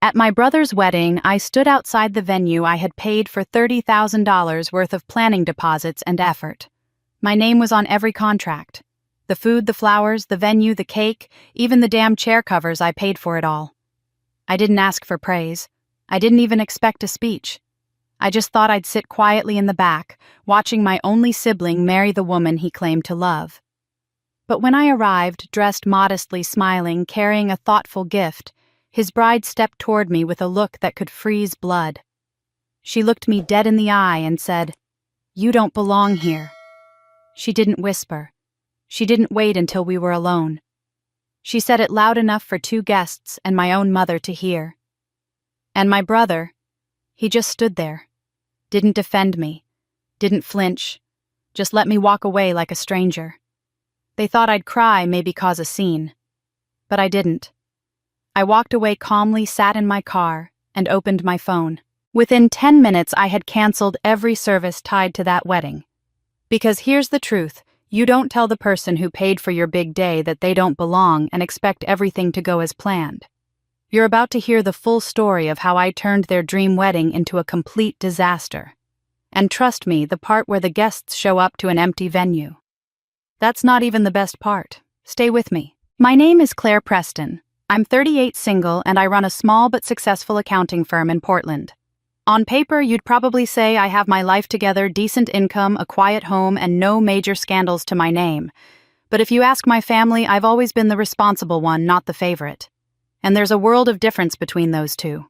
At my brother's wedding, I stood outside the venue I had paid for $30,000 worth of planning deposits and effort. My name was on every contract. The food, the flowers, the venue, the cake, even the damn chair covers, I paid for it all. I didn't ask for praise. I didn't even expect a speech. I just thought I'd sit quietly in the back, watching my only sibling marry the woman he claimed to love. But when I arrived, dressed modestly, smiling, carrying a thoughtful gift, his bride stepped toward me with a look that could freeze blood. She looked me dead in the eye and said, "You don't belong here." She didn't whisper. She didn't wait until we were alone. She said it loud enough for two guests and my own mother to hear. And my brother, he just stood there, didn't defend me, didn't flinch, just let me walk away like a stranger. They thought I'd cry, maybe cause a scene. But I didn't. I walked away calmly, sat in my car, and opened my phone. Within 10 minutes, I had canceled every service tied to that wedding. Because here's the truth, you don't tell the person who paid for your big day that they don't belong and expect everything to go as planned. You're about to hear the full story of how I turned their dream wedding into a complete disaster. And trust me, the part where the guests show up to an empty venue. That's not even the best part. Stay with me. My name is Claire Preston. I'm 38, single, and I run a small but successful accounting firm in Portland. On paper, you'd probably say I have my life together, decent income, a quiet home, and no major scandals to my name. But if you ask my family, I've always been the responsible one, not the favorite. And there's a world of difference between those two.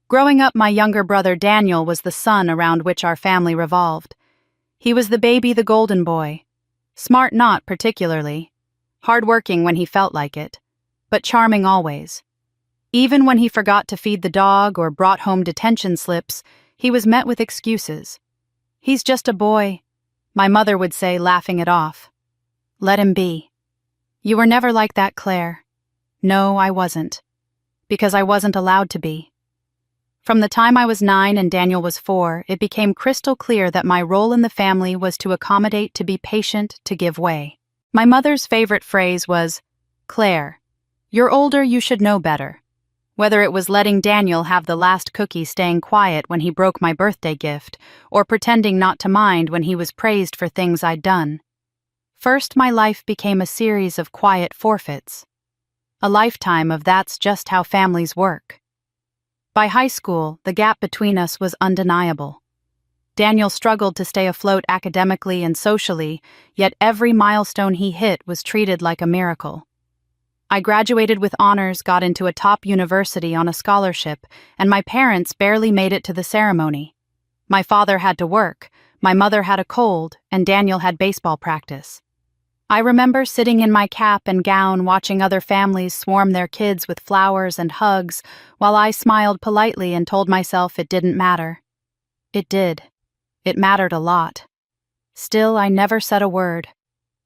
Growing up, my younger brother Daniel was the sun around which our family revolved. He was the baby, the golden boy. Smart not particularly. Hardworking when he felt like it. But charming always. Even when he forgot to feed the dog or brought home detention slips, he was met with excuses. "He's just a boy," my mother would say, laughing it off. "Let him be." You were never like that, Claire. No, I wasn't. Because I wasn't allowed to be. From the time I was 9 and Daniel was 4, it became crystal clear that my role in the family was to accommodate, to be patient, to give way. My mother's favorite phrase was, "Claire, you're older, you should know better." Whether it was letting Daniel have the last cookie, staying quiet when he broke my birthday gift, or pretending not to mind when he was praised for things I'd done. First, my life became a series of quiet forfeits. A lifetime of that's just how families work. By high school, the gap between us was undeniable. Daniel struggled to stay afloat academically and socially, yet every milestone he hit was treated like a miracle. I graduated with honors, got into a top university on a scholarship, and my parents barely made it to the ceremony. My father had to work, my mother had a cold, and Daniel had baseball practice. I remember sitting in my cap and gown watching other families swarm their kids with flowers and hugs, while I smiled politely and told myself it didn't matter. It did. It mattered a lot. Still, I never said a word.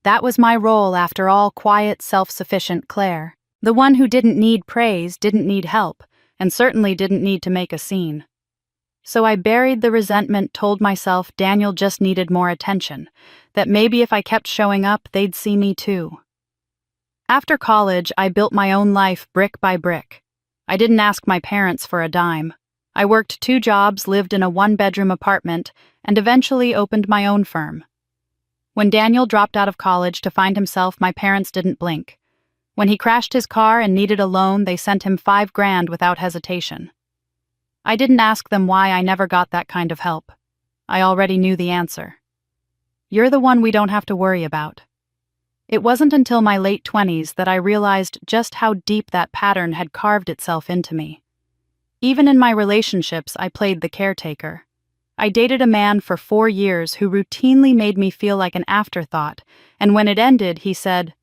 That was my role after all, quiet, self-sufficient Claire. The one who didn't need praise, didn't need help, and certainly didn't need to make a scene. So I buried the resentment, told myself Daniel just needed more attention, that maybe if I kept showing up, they'd see me too. After college, I built my own life brick by brick. I didn't ask my parents for a dime. I worked 2 jobs, lived in a 1-bedroom apartment, and eventually opened my own firm. When Daniel dropped out of college to find himself, my parents didn't blink. When he crashed his car and needed a loan, they sent him $5,000 without hesitation. I didn't ask them why I never got that kind of help. I already knew the answer. You're the one we don't have to worry about. It wasn't until my late 20s that I realized just how deep that pattern had carved itself into me. Even in my relationships, I played the caretaker. I dated a man for 4 years who routinely made me feel like an afterthought, and when it ended, he said,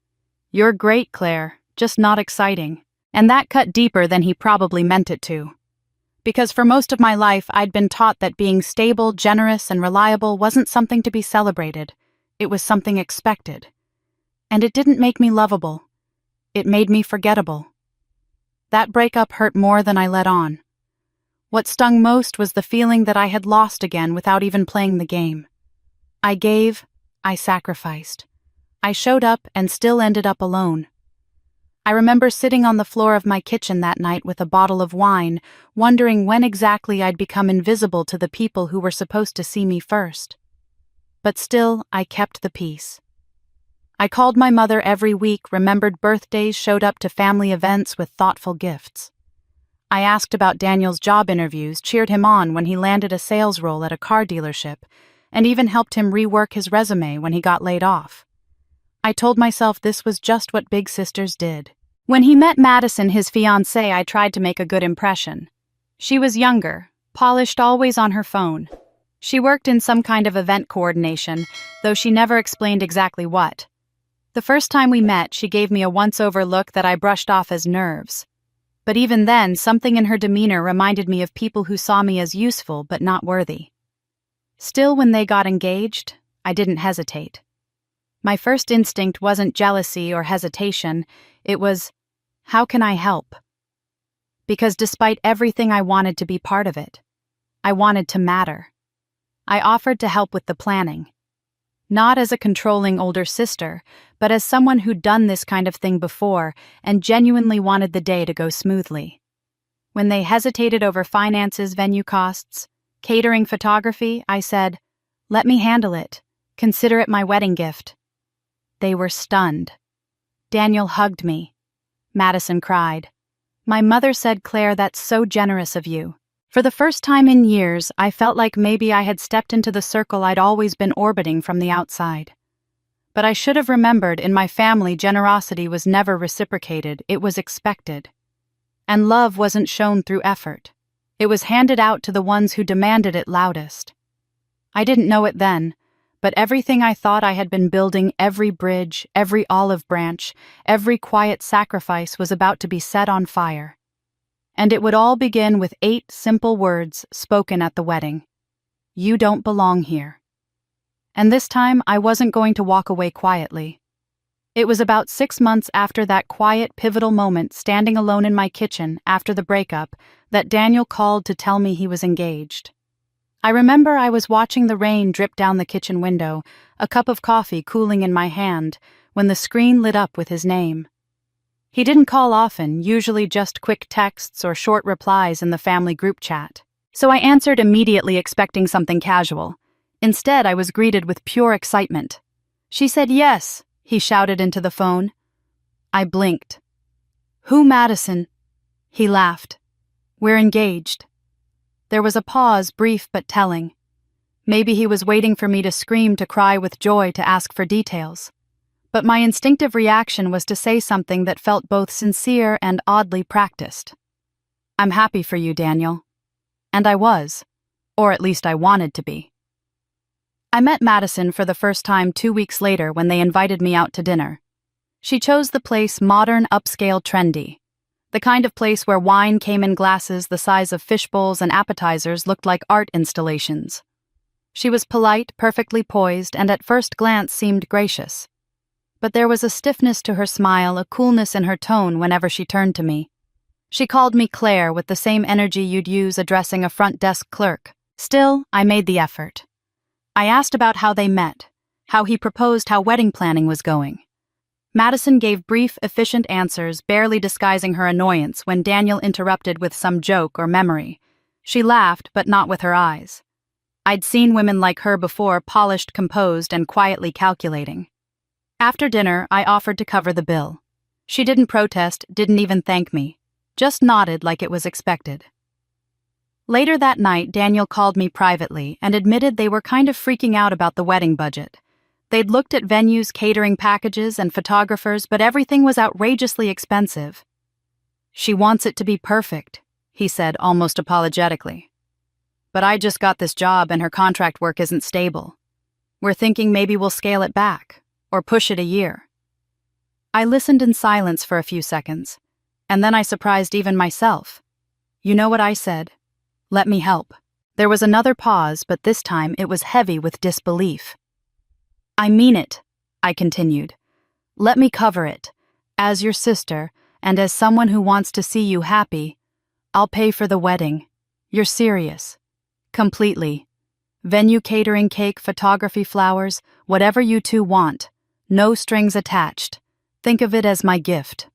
"You're great, Claire, just not exciting." And that cut deeper than he probably meant it to. Because for most of my life, I'd been taught that being stable, generous, and reliable wasn't something to be celebrated. It was something expected. And it didn't make me lovable. It made me forgettable. That breakup hurt more than I let on. What stung most was the feeling that I had lost again without even playing the game. I gave, I sacrificed. I showed up and still ended up alone. I remember sitting on the floor of my kitchen that night with a bottle of wine, wondering when exactly I'd become invisible to the people who were supposed to see me first. But still, I kept the peace. I called my mother every week, remembered birthdays, showed up to family events with thoughtful gifts. I asked about Daniel's job interviews, cheered him on when he landed a sales role at a car dealership, and even helped him rework his resume when he got laid off. I told myself this was just what big sisters did. When he met Madison, his fiancée, I tried to make a good impression. She was younger, polished, always on her phone. She worked in some kind of event coordination, though she never explained exactly what. The first time we met, she gave me a once-over look that I brushed off as nerves. But even then, something in her demeanor reminded me of people who saw me as useful but not worthy. Still, when they got engaged, I didn't hesitate. My first instinct wasn't jealousy or hesitation, it was, how can I help? Because despite everything, I wanted to be part of it. I wanted to matter. I offered to help with the planning. Not as a controlling older sister, but as someone who'd done this kind of thing before and genuinely wanted the day to go smoothly. When they hesitated over finances, venue costs, catering, photography, I said, "Let me handle it. Consider it my wedding gift." They were stunned. Daniel hugged me. Madison cried. My mother said, "Claire, that's so generous of you." For the first time in years, I felt like maybe I had stepped into the circle I'd always been orbiting from the outside. But I should have remembered, in my family, generosity was never reciprocated, it was expected. And love wasn't shown through effort. It was handed out to the ones who demanded it loudest. I didn't know it then, but everything I thought I had been building, every bridge, every olive branch, every quiet sacrifice was about to be set on fire. And it would all begin with 8 simple words spoken at the wedding. "You don't belong here." And this time, I wasn't going to walk away quietly. It was about 6 months after that quiet, pivotal moment, standing alone in my kitchen after the breakup, that Daniel called to tell me he was engaged. I remember I was watching the rain drip down the kitchen window, a cup of coffee cooling in my hand, when the screen lit up with his name. He didn't call often, usually just quick texts or short replies in the family group chat. So I answered immediately, expecting something casual. Instead, I was greeted with pure excitement. "She said yes," he shouted into the phone. I blinked. "Who, Madison?" He laughed. "We're engaged." There was a pause, brief but telling. Maybe he was waiting for me to scream, to cry with joy, to ask for details. But my instinctive reaction was to say something that felt both sincere and oddly practiced. "I'm happy for you, Daniel." And I was. Or at least I wanted to be. I met Madison for the first time 2 weeks later when they invited me out to dinner. She chose the place modern, upscale, trendy. The kind of place where wine came in glasses the size of fish bowls and appetizers looked like art installations. She was polite, perfectly poised, and at first glance seemed gracious. But there was a stiffness to her smile, a coolness in her tone whenever she turned to me. She called me Claire with the same energy you'd use addressing a front desk clerk. Still, I made the effort. I asked about how they met, how he proposed, how wedding planning was going. Madison gave brief, efficient answers, barely disguising her annoyance when Daniel interrupted with some joke or memory. She laughed, but not with her eyes. I'd seen women like her before, polished, composed, and quietly calculating. After dinner, I offered to cover the bill. She didn't protest, didn't even thank me, just nodded like it was expected. Later that night, Daniel called me privately and admitted they were kind of freaking out about the wedding budget. They'd looked at venues, catering packages, and photographers, but everything was outrageously expensive. "She wants it to be perfect," he said almost apologetically. "But I just got this job and her contract work isn't stable. We're thinking maybe we'll scale it back, or push it a year." I listened in silence for a few seconds, and then I surprised even myself. "You know what I said? Let me help." There was another pause, but this time it was heavy with disbelief. "I mean it," I continued. "Let me cover it. As your sister, and as someone who wants to see you happy, I'll pay for the wedding. You're serious." "Completely. Venue, catering, cake, photography, flowers, whatever you two want. No strings attached. Think of it as my gift."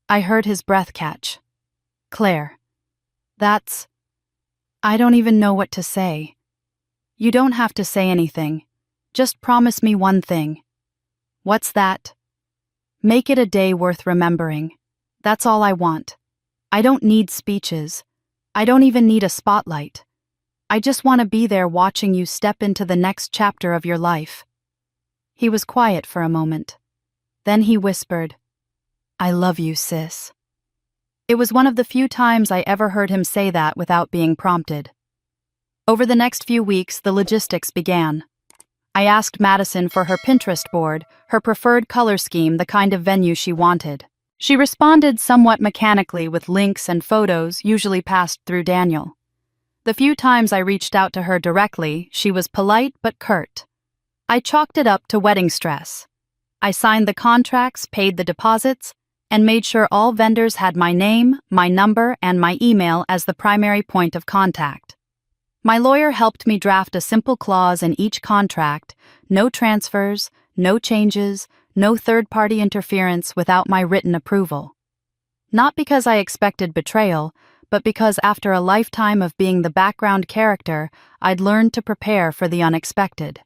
I heard his breath catch. Claire. I don't even know what to say. You don't have to say anything. Just promise me one thing. What's that? Make it a day worth remembering. That's all I want. I don't need speeches. I don't even need a spotlight. I just want to be there watching you step into the next chapter of your life. He was quiet for a moment. Then he whispered, I love you, sis. It was one of the few times I ever heard him say that without being prompted. Over the next few weeks, the logistics began. I asked Madison for her Pinterest board, her preferred color scheme, the kind of venue she wanted. She responded somewhat mechanically with links and photos, usually passed through Daniel. The few times I reached out to her directly, she was polite but curt. I chalked it up to wedding stress. I signed the contracts, paid the deposits, and made sure all vendors had my name, my number, and my email as the primary point of contact. My lawyer helped me draft a simple clause in each contract: no transfers, no changes, no third-party interference without my written approval. Not because I expected betrayal, but because after a lifetime of being the background character, I'd learned to prepare for the unexpected.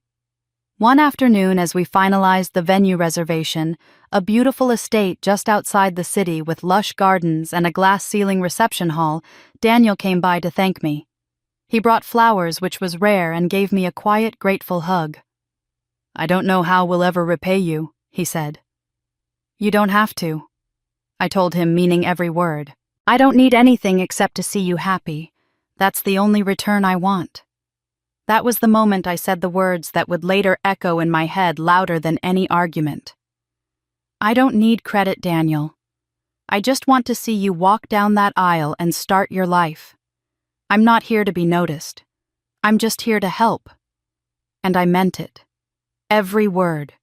One afternoon, as we finalized the venue reservation, a beautiful estate just outside the city with lush gardens and a glass-ceiling reception hall, Daniel came by to thank me. He brought flowers, which was rare, and gave me a quiet, grateful hug. I don't know how we'll ever repay you, he said. You don't have to, I told him, meaning every word. I don't need anything except to see you happy. That's the only return I want. That was the moment I said the words that would later echo in my head louder than any argument. I don't need credit, Daniel. I just want to see you walk down that aisle and start your life. I'm not here to be noticed. I'm just here to help. And I meant it. Every word.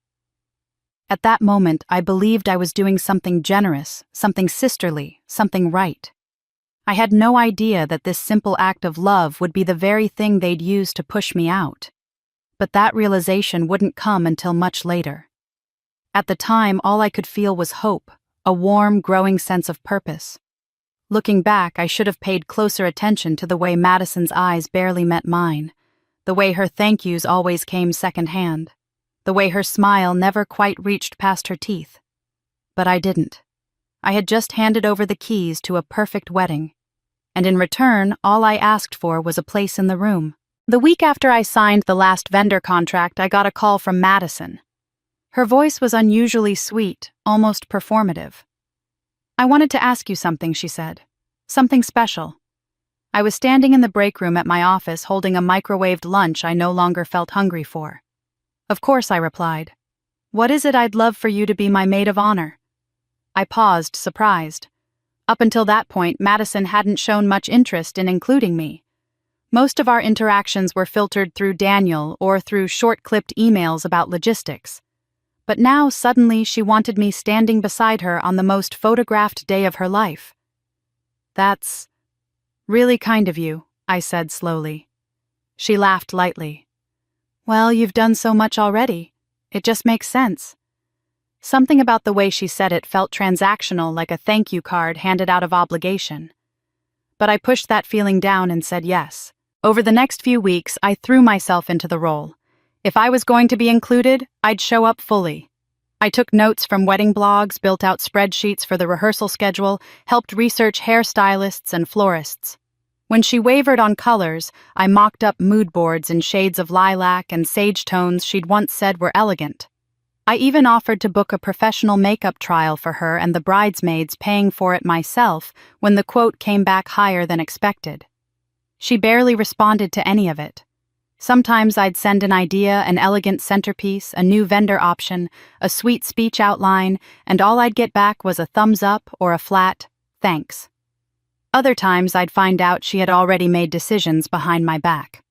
At that moment, I believed I was doing something generous, something sisterly, something right. I had no idea that this simple act of love would be the very thing they'd use to push me out. But that realization wouldn't come until much later. At the time, all I could feel was hope, a warm, growing sense of purpose. Looking back, I should have paid closer attention to the way Madison's eyes barely met mine, the way her thank yous always came secondhand, the way her smile never quite reached past her teeth. But I didn't. I had just handed over the keys to a perfect wedding, and in return, all I asked for was a place in the room. The week after I signed the last vendor contract, I got a call from Madison. Her voice was unusually sweet, almost performative. I wanted to ask you something, she said. Something special. I was standing in the break room at my office holding a microwaved lunch I no longer felt hungry for. Of course, I replied. What is it? I'd love for you to be my maid of honor. I paused, surprised. Up until that point, Madison hadn't shown much interest in including me. Most of our interactions were filtered through Daniel or through short-clipped emails about logistics. But now, suddenly, she wanted me standing beside her on the most photographed day of her life. That's really kind of you, I said slowly. She laughed lightly. Well, you've done so much already. It just makes sense. Something about the way she said it felt transactional, like a thank you card handed out of obligation. But I pushed that feeling down and said yes. Over the next few weeks, I threw myself into the role. If I was going to be included, I'd show up fully. I took notes from wedding blogs, built out spreadsheets for the rehearsal schedule, helped research hairstylists and florists. When she wavered on colors, I mocked up mood boards in shades of lilac and sage tones she'd once said were elegant. I even offered to book a professional makeup trial for her and the bridesmaids, paying for it myself when the quote came back higher than expected. She barely responded to any of it. Sometimes I'd send an idea, an elegant centerpiece, a new vendor option, a sweet speech outline, and all I'd get back was a thumbs up or a flat, thanks. Other times I'd find out she had already made decisions behind my back.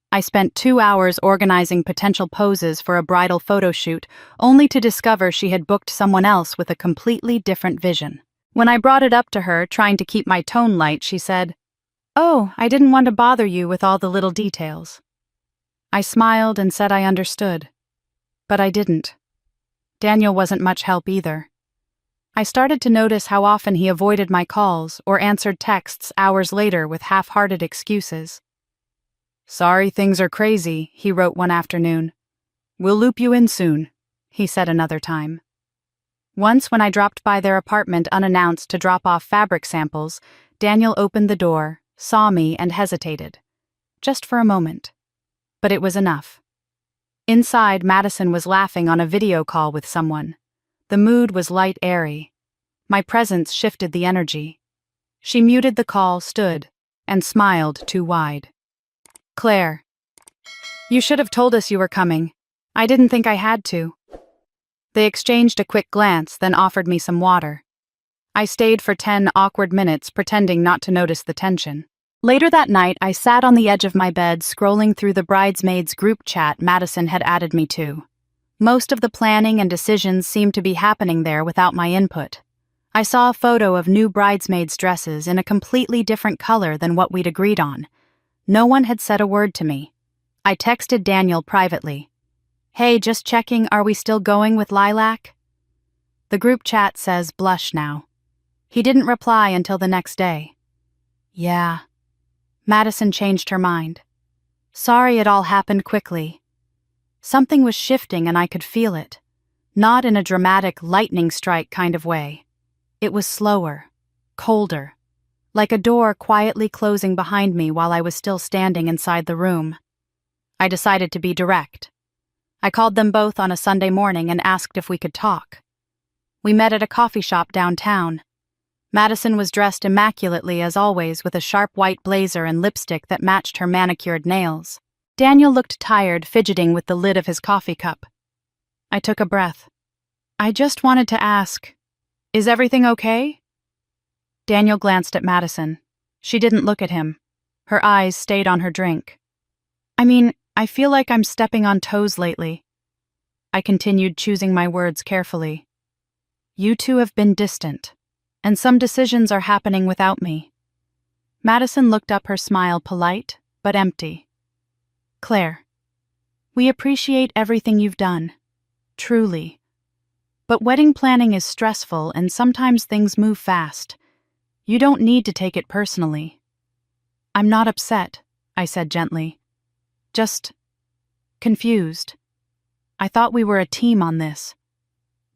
I spent 2 hours organizing potential poses for a bridal photo shoot, only to discover she had booked someone else with a completely different vision. When I brought it up to her, trying to keep my tone light, she said, "Oh, I didn't want to bother you with all the little details." I smiled and said I understood. But I didn't. Daniel wasn't much help either. I started to notice how often he avoided my calls or answered texts hours later with half-hearted excuses. "Sorry things are crazy," he wrote one afternoon. "We'll loop you in soon," he said another time. Once, when I dropped by their apartment unannounced to drop off fabric samples, Daniel opened the door, saw me, and hesitated. Just for a moment. But it was enough. Inside, Madison was laughing on a video call with someone. The mood was light airy. My presence shifted the energy. She muted the call, stood, and smiled too wide. "Claire, you should have told us you were coming. I didn't think I had to." They exchanged a quick glance, then offered me some water. I stayed for 10 awkward minutes, pretending not to notice the tension. Later that night, I sat on the edge of my bed, scrolling through the bridesmaids group chat Madison had added me to. Most of the planning and decisions seemed to be happening there without my input. I saw a photo of new bridesmaids' dresses in a completely different color than what we'd agreed on. No one had said a word to me. I texted Daniel privately. "Hey, just checking, are we still going with lilac?" The group chat says blush now. He didn't reply until the next day. Yeah. Madison changed her mind. Sorry it all happened quickly. Something was shifting and I could feel it. Not in a dramatic lightning strike kind of way. It was slower, colder, like a door quietly closing behind me while I was still standing inside the room. I decided to be direct. I called them both on a Sunday morning and asked if we could talk. We met at a coffee shop downtown. Madison was dressed immaculately as always, with a sharp white blazer and lipstick that matched her manicured nails. Daniel looked tired, fidgeting with the lid of his coffee cup. I took a breath. "I just wanted to ask, is everything okay?" Daniel glanced at Madison. She didn't look at him. Her eyes stayed on her drink. I feel like I'm stepping on toes lately." I continued, choosing my words carefully. "You two have been distant, and some decisions are happening without me." Madison looked up, her smile polite but empty. "Claire, we appreciate everything you've done. Truly. But wedding planning is stressful and sometimes things move fast. You don't need to take it personally." "I'm not upset," I said gently. "Just confused. I thought we were a team on this."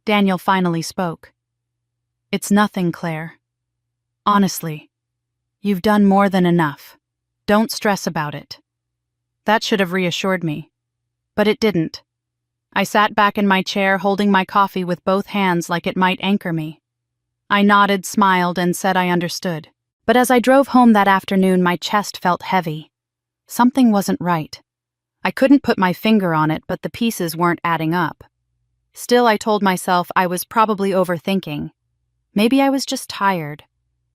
Daniel finally spoke. "It's nothing, Claire. Honestly, you've done more than enough. Don't stress about it." That should have reassured me. But it didn't. I sat back in my chair, holding my coffee with both hands like it might anchor me. I nodded, smiled, and said I understood. But as I drove home that afternoon, my chest felt heavy. Something wasn't right. I couldn't put my finger on it, but the pieces weren't adding up. Still, I told myself I was probably overthinking. Maybe I was just tired.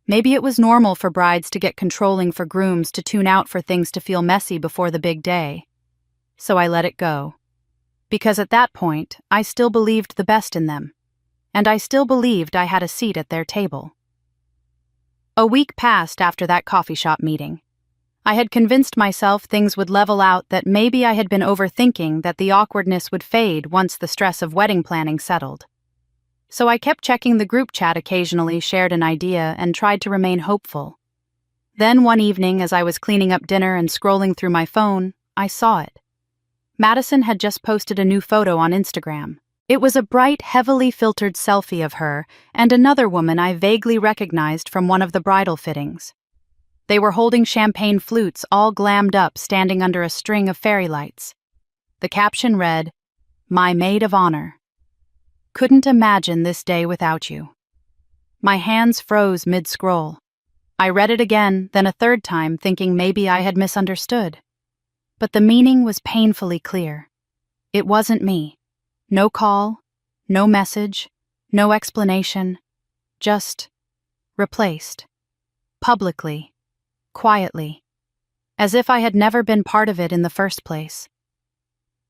Maybe it was normal for brides to get controlling, for grooms to tune out, for things to feel messy before the big day. So I let it go. Because at that point, I still believed the best in them. And I still believed I had a seat at their table. A week passed after that coffee shop meeting. I had convinced myself things would level out, that maybe I had been overthinking, that the awkwardness would fade once the stress of wedding planning settled. So I kept checking the group chat occasionally, shared an idea, and tried to remain hopeful. Then one evening, as I was cleaning up dinner and scrolling through my phone, I saw it. Madison had just posted a new photo on Instagram. It was a bright, heavily filtered selfie of her and another woman I vaguely recognized from one of the bridal fittings. They were holding champagne flutes, all glammed up, standing under a string of fairy lights. The caption read, "My maid of honor. Couldn't imagine this day without you." My hands froze mid-scroll. I read it again, then a third time, thinking maybe I had misunderstood. But the meaning was painfully clear. It wasn't me. No call, no message, no explanation. Just replaced. Publicly. Quietly. As if I had never been part of it in the first place.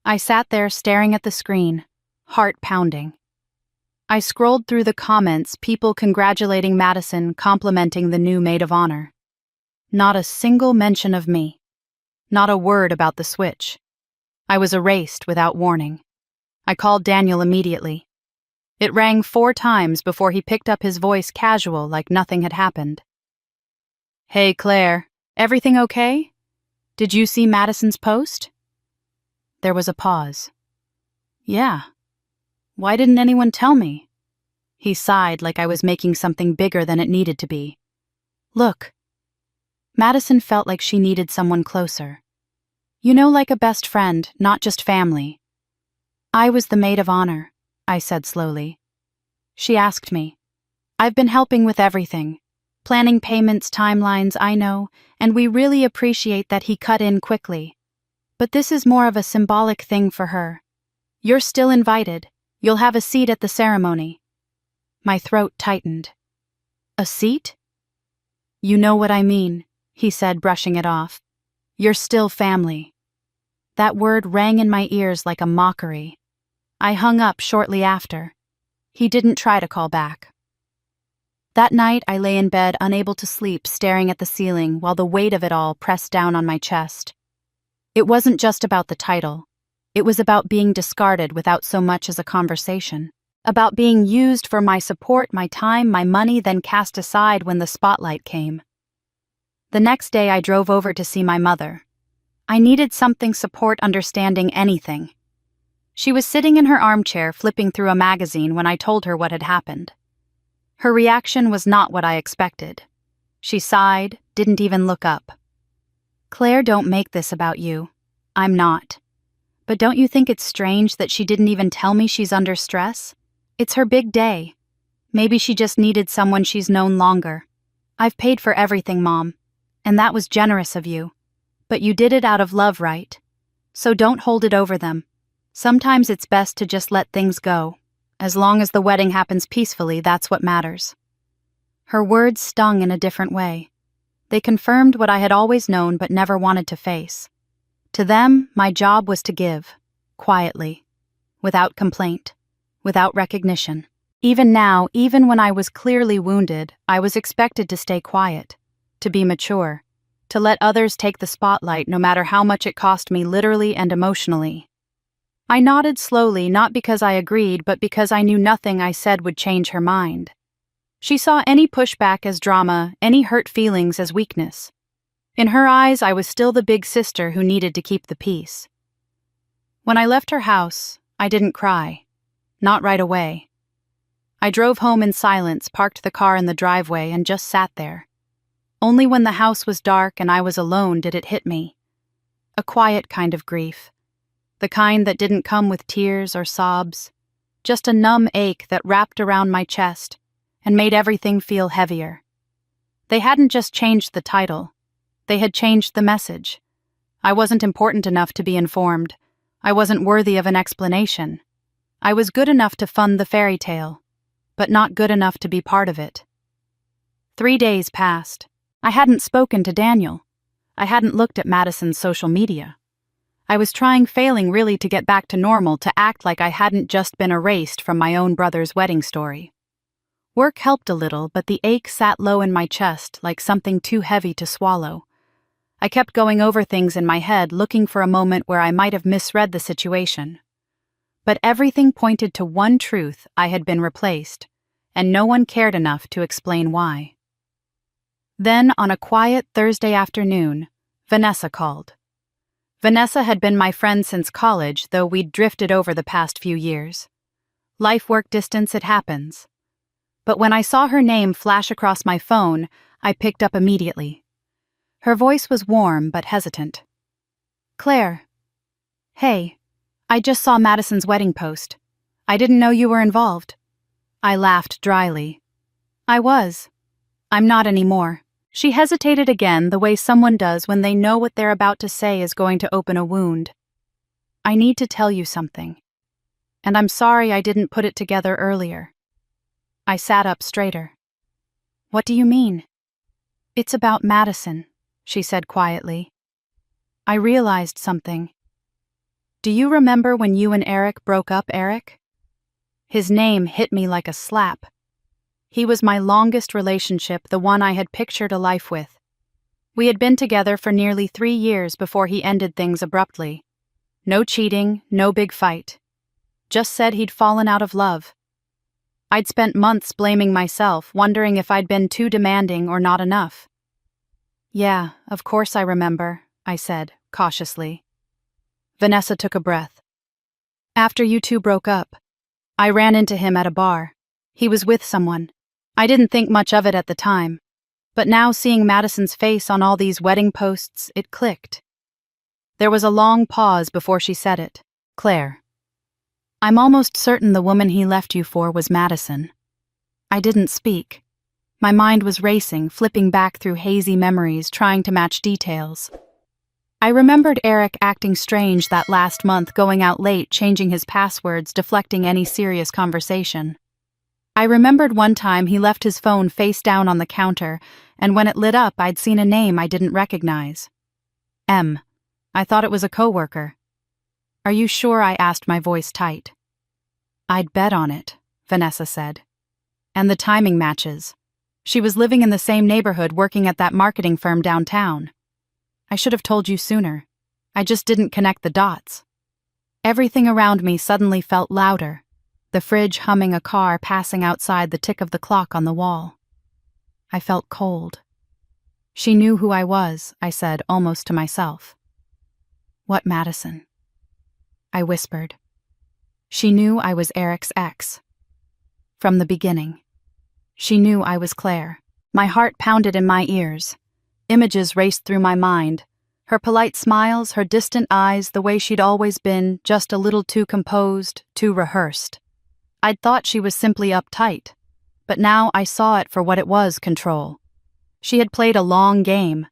I sat there staring at the screen, heart pounding. I scrolled through the comments, people congratulating Madison, complimenting the new maid of honor. Not a single mention of me. Not a word about the switch. I was erased without warning. I called Daniel immediately. It rang 4 times before he picked up his voice casual like nothing had happened. "Hey, Claire, everything okay? Did you see Madison's post?" There was a pause. "Yeah. Why didn't anyone tell me?" He sighed like I was making something bigger than it needed to be. "Look." Madison felt like she needed someone closer. You know, like a best friend, not just family. "I was the maid of honor," I said slowly. She asked me. "I've been helping with everything. Planning payments, timelines, I know, and we really appreciate that he cut in quickly. But this is more of a symbolic thing for her. You're still invited. You'll have a seat at the ceremony." My throat tightened. "A seat?" "You know what I mean," he said, brushing it off. "You're still family." That word rang in my ears like a mockery. I hung up shortly after. He didn't try to call back. That night I lay in bed unable to sleep, staring at the ceiling while the weight of it all pressed down on my chest. It wasn't just about the title. It was about being discarded without so much as a conversation. About being used for my support, my time, my money, then cast aside when the spotlight came. The next day I drove over to see my mother. I needed something support, understanding, anything. She was sitting in her armchair flipping through a magazine when I told her what had happened. Her reaction was not what I expected. She sighed, didn't even look up. "Claire, don't make this about you. I'm not. But don't you think it's strange that she didn't even tell me she's under stress? It's her big day. Maybe she just needed someone she's known longer. I've paid for everything, Mom, and that was generous of you. But you did it out of love, right? So don't hold it over them. Sometimes it's best to just let things go. As long as the wedding happens peacefully, that's what matters." Her words stung in a different way. They confirmed what I had always known but never wanted to face. To them, my job was to give, quietly, without complaint, without recognition. Even now, even when I was clearly wounded, I was expected to stay quiet, to be mature, to let others take the spotlight no matter how much it cost me literally and emotionally. I nodded slowly, not because I agreed, but because I knew nothing I said would change her mind. She saw any pushback as drama, any hurt feelings as weakness. In her eyes, I was still the big sister who needed to keep the peace. When I left her house, I didn't cry. Not right away. I drove home in silence, parked the car in the driveway, and just sat there. Only when the house was dark and I was alone did it hit me. A quiet kind of grief. The kind that didn't come with tears or sobs. Just a numb ache that wrapped around my chest and made everything feel heavier. They hadn't just changed the title. They had changed the message. I wasn't important enough to be informed. I wasn't worthy of an explanation. I was good enough to fund the fairy tale, but not good enough to be part of it. 3 days passed. I hadn't spoken to Daniel. I hadn't looked at Madison's social media. I was failing really to get back to normal, to act like I hadn't just been erased from my own brother's wedding story. Work helped a little, but the ache sat low in my chest like something too heavy to swallow. I kept going over things in my head, looking for a moment where I might have misread the situation. But everything pointed to one truth: I had been replaced, and no one cared enough to explain why. Then, on a quiet Thursday afternoon, Vanessa called. Vanessa had been my friend since college, though we'd drifted over the past few years. Life-work distance, it happens. But when I saw her name flash across my phone, I picked up immediately. Her voice was warm but hesitant. "Claire. Hey, I just saw Madison's wedding post. I didn't know you were involved." I laughed dryly. "I was. I'm not anymore." She hesitated again, the way someone does when they know what they're about to say is going to open a wound. "I need to tell you something. And I'm sorry I didn't put it together earlier." I sat up straighter. "What do you mean?" "It's about Madison," she said quietly. I realized something. "Do you remember when you and Eric broke up, Eric?" His name hit me like a slap. He was my longest relationship, the one I had pictured a life with. We had been together for nearly 3 years before he ended things abruptly. No cheating, no big fight. Just said he'd fallen out of love. I'd spent months blaming myself, wondering if I'd been too demanding or not enough. "Yeah, of course I remember," I said, cautiously. Vanessa took a breath. "After you two broke up, I ran into him at a bar. He was with someone. I didn't think much of it at the time, but now seeing Madison's face on all these wedding posts, it clicked." There was a long pause before she said it. "Claire, I'm almost certain the woman he left you for was Madison." I didn't speak. My mind was racing, flipping back through hazy memories, trying to match details. I remembered Eric acting strange that last month, going out late, changing his passwords, deflecting any serious conversation. I remembered one time he left his phone face down on the counter, and when it lit up, I'd seen a name I didn't recognize. M. I thought it was a coworker. "Are you sure?" I asked, my voice tight. "I'd bet on it," Vanessa said. "And the timing matches. She was living in the same neighborhood, working at that marketing firm downtown. I should have told you sooner. I just didn't connect the dots." Everything around me suddenly felt louder, the fridge humming, a car passing outside, the tick of the clock on the wall. I felt cold. "She knew who I was," I said, almost to myself. "What Madison?" I whispered. "She knew I was Eric's ex. From the beginning. She knew I was Claire." My heart pounded in my ears. Images raced through my mind. Her polite smiles, her distant eyes, the way she'd always been, just a little too composed, too rehearsed. I'd thought she was simply uptight, but now I saw it for what it was: control. She had played a long game.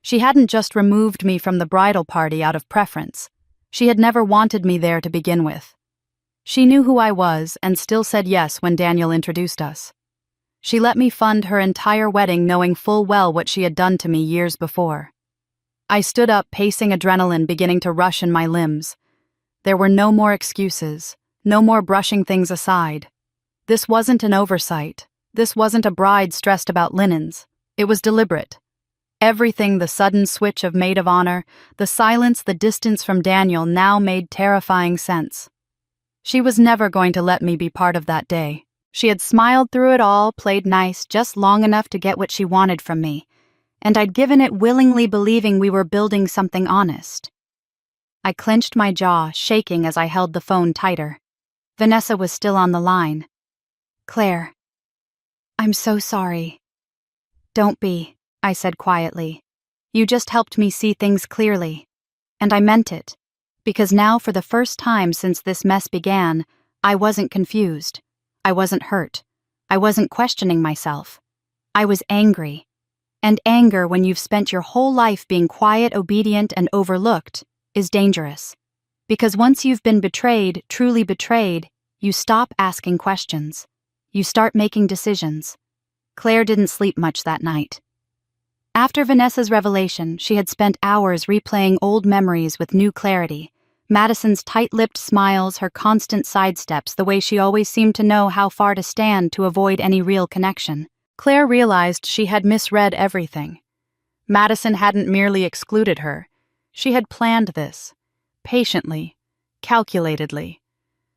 She hadn't just removed me from the bridal party out of preference. She had never wanted me there to begin with. She knew who I was and still said yes when Daniel introduced us. She let me fund her entire wedding, knowing full well what she had done to me years before. I stood up, pacing, adrenaline beginning to rush in my limbs. There were no more excuses, no more brushing things aside. This wasn't an oversight. This wasn't a bride stressed about linens. It was deliberate. Everything, the sudden switch of maid of honor, the silence, the distance from Daniel, now made terrifying sense. She was never going to let me be part of that day. She had smiled through it all, played nice, just long enough to get what she wanted from me, and I'd given it willingly, believing we were building something honest. I clenched my jaw, shaking as I held the phone tighter. Vanessa was still on the line. "Claire, I'm so sorry." "Don't be," I said quietly. "You just helped me see things clearly." And I meant it, because now, for the first time since this mess began, I wasn't confused. I wasn't hurt. I wasn't questioning myself. I was angry. And anger, when you've spent your whole life being quiet, obedient, and overlooked, is dangerous. Because once you've been betrayed, truly betrayed, you stop asking questions. You start making decisions. Claire didn't sleep much that night. After Vanessa's revelation, she had spent hours replaying old memories with new clarity. Madison's tight-lipped smiles, her constant sidesteps, the way she always seemed to know how far to stand to avoid any real connection. Claire realized she had misread everything. Madison hadn't merely excluded her. She had planned this. Patiently. Calculatedly.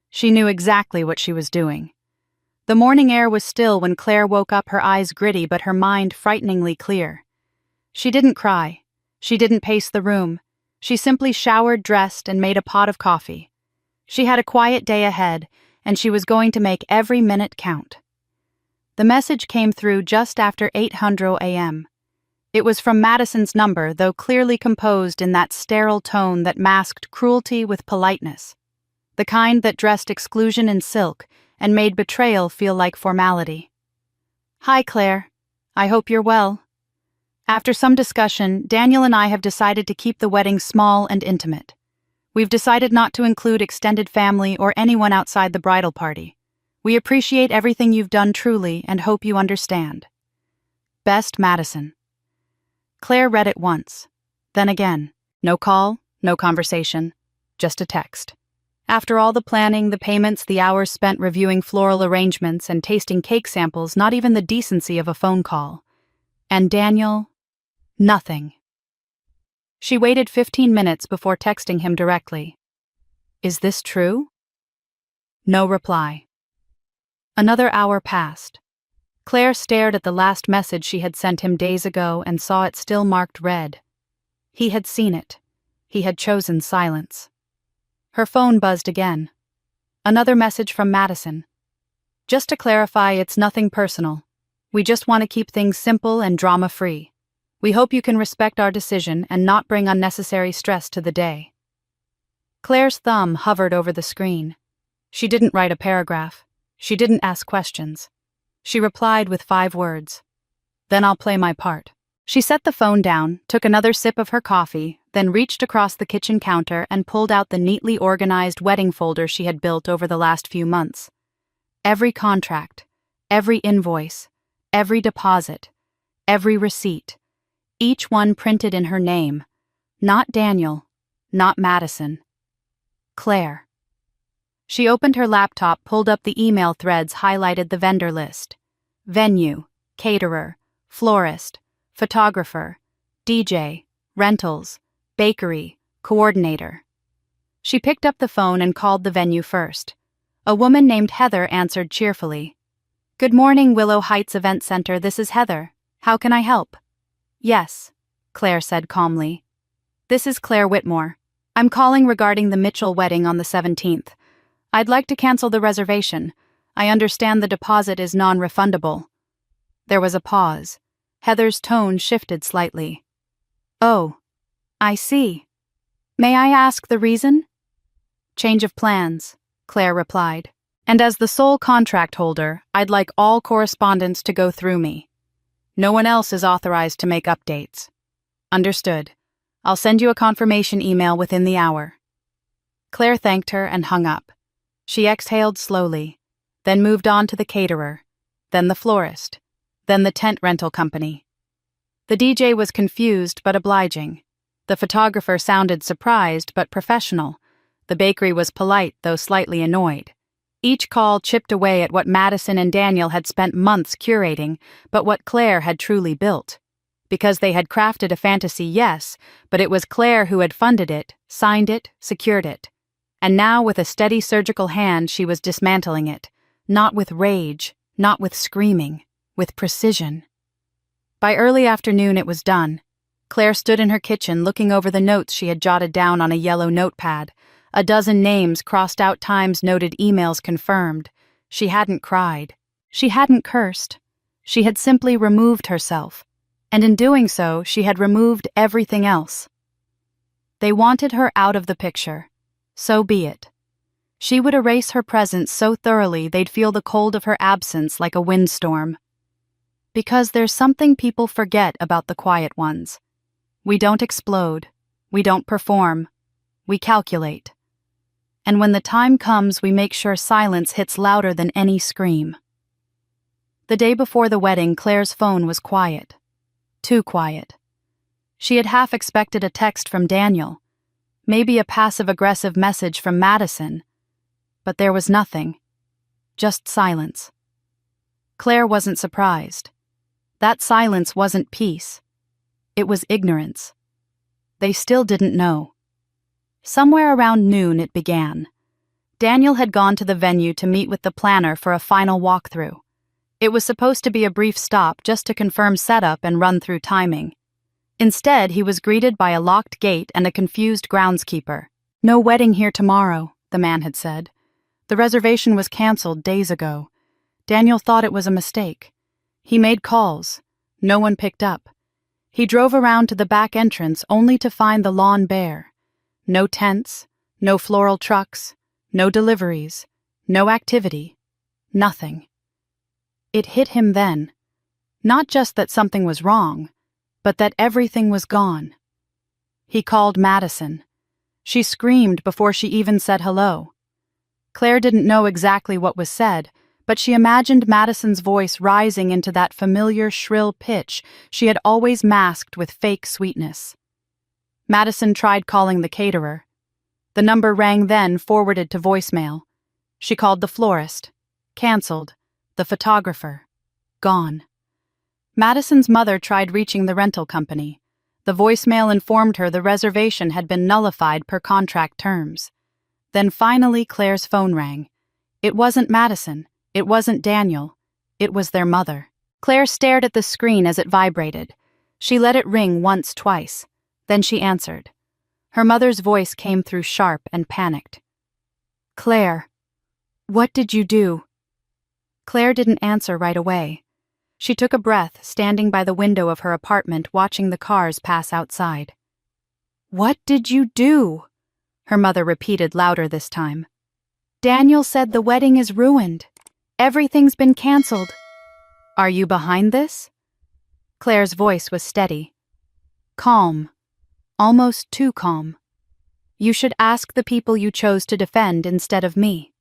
She knew exactly what she was doing. The morning air was still when Claire woke up, her eyes gritty but her mind frighteningly clear. She didn't cry. She didn't pace the room. She simply showered, dressed, and made a pot of coffee. She had a quiet day ahead, and she was going to make every minute count. The message came through just after 8:00 a.m. It was from Madison's number, though clearly composed in that sterile tone that masked cruelty with politeness. The kind that dressed exclusion in silk and made betrayal feel like formality. "Hi, Claire. I hope you're well. After some discussion, Daniel and I have decided to keep the wedding small and intimate. We've decided not to include extended family or anyone outside the bridal party. We appreciate everything you've done truly and hope you understand. Best, Madison." Claire read it once, then again. No call, no conversation, just a text. After all the planning, the payments, the hours spent reviewing floral arrangements and tasting cake samples, not even the decency of a phone call. And Daniel? Nothing. She waited 15 minutes before texting him directly. "Is this true?" No reply. Another hour passed. Claire stared at the last message she had sent him days ago and saw it still marked red. He had seen it. He had chosen silence. Her phone buzzed again. Another message from Madison. Just to clarify, it's nothing personal. We just want to keep things simple and drama-free. We hope you can respect our decision and not bring unnecessary stress to the day. Claire's thumb hovered over the screen. She didn't write a paragraph. She didn't ask questions. She replied with 5 words. Then I'll play my part. She set the phone down, took another sip of her coffee, then reached across the kitchen counter and pulled out the neatly organized wedding folder she had built over the last few months. Every contract, every invoice, every deposit, every receipt, each one printed in her name. Not Daniel, not Madison. Claire. She opened her laptop, pulled up the email threads, highlighted the vendor list. Venue, caterer, florist, photographer, DJ, rentals, bakery, coordinator. She picked up the phone and called the venue first. A woman named Heather answered cheerfully. Good morning, Willow Heights Event Center, this is Heather. How can I help? Yes, Claire said calmly. This is Claire Whitmore. I'm calling regarding the Mitchell wedding on the 17th. I'd like to cancel the reservation. I understand the deposit is non-refundable. There was a pause. Heather's tone shifted slightly. Oh, I see. May I ask the reason? Change of plans, Claire replied. And as the sole contract holder, I'd like all correspondence to go through me. No one else is authorized to make updates. Understood. I'll send you a confirmation email within the hour. Claire thanked her and hung up. She exhaled slowly, then moved on to the caterer, then the florist, then the tent rental company. The DJ was confused but obliging. The photographer sounded surprised but professional. The bakery was polite though slightly annoyed. Each call chipped away at what Madison and Daniel had spent months curating, but what Claire had truly built. Because they had crafted a fantasy, yes, but it was Claire who had funded it, signed it, secured it. And now with a steady surgical hand she was dismantling it, not with rage, not with screaming, with precision. By early afternoon it was done. Claire stood in her kitchen looking over the notes she had jotted down on a yellow notepad. A dozen names crossed out, times noted, emails confirmed. She hadn't cried. She hadn't cursed. She had simply removed herself. And in doing so, she had removed everything else. They wanted her out of the picture. So be it. She would erase her presence so thoroughly they'd feel the cold of her absence like a windstorm. Because there's something people forget about the quiet ones. We don't explode. We don't perform. We calculate. And when the time comes, we make sure silence hits louder than any scream. The day before the wedding, Claire's phone was quiet. Too quiet. She had half expected a text from Daniel. Maybe a passive-aggressive message from Madison. But there was nothing. Just silence. Claire wasn't surprised. That silence wasn't peace. It was ignorance. They still didn't know. Somewhere around noon it began. Daniel had gone to the venue to meet with the planner for a final walkthrough. It was supposed to be a brief stop just to confirm setup and run through timing. Instead, he was greeted by a locked gate and a confused groundskeeper. No wedding here tomorrow, the man had said. The reservation was canceled days ago. Daniel thought it was a mistake. He made calls. No one picked up. He drove around to the back entrance only to find the lawn bare. No tents, no floral trucks, no deliveries, no activity, nothing. It hit him then. Not just that something was wrong, but that everything was gone. He called Madison. She screamed before she even said hello. Claire didn't know exactly what was said, but she imagined Madison's voice rising into that familiar shrill pitch she had always masked with fake sweetness. Madison tried calling the caterer. The number rang, then forwarded to voicemail. She called the florist. Cancelled. The photographer. Gone. Madison's mother tried reaching the rental company. The voicemail informed her the reservation had been nullified per contract terms. Then finally Claire's phone rang. It wasn't Madison. It wasn't Daniel. It was their mother. Claire stared at the screen as it vibrated. She let it ring once, twice. Then she answered. Her mother's voice came through sharp and panicked. Claire, what did you do? Claire didn't answer right away. She took a breath, standing by the window of her apartment, watching the cars pass outside. What did you do? Her mother repeated louder this time. Daniel said the wedding is ruined. Everything's been canceled. Are you behind this? Claire's voice was steady. Calm. Almost too calm. You should ask the people you chose to defend instead of me.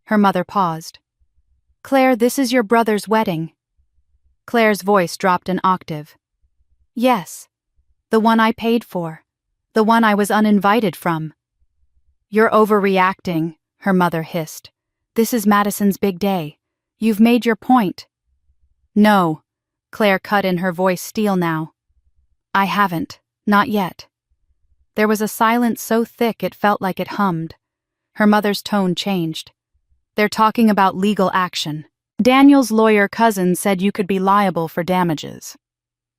Her mother paused. Claire, this is your brother's wedding. Claire's voice dropped an octave. Yes, the one I paid for. The one I was uninvited from. You're overreacting, her mother hissed. This is Madison's big day. You've made your point. No, Claire cut in, her voice steel now. I haven't, not yet. There was a silence so thick it felt like it hummed. Her mother's tone changed. They're talking about legal action. Daniel's lawyer cousin said you could be liable for damages.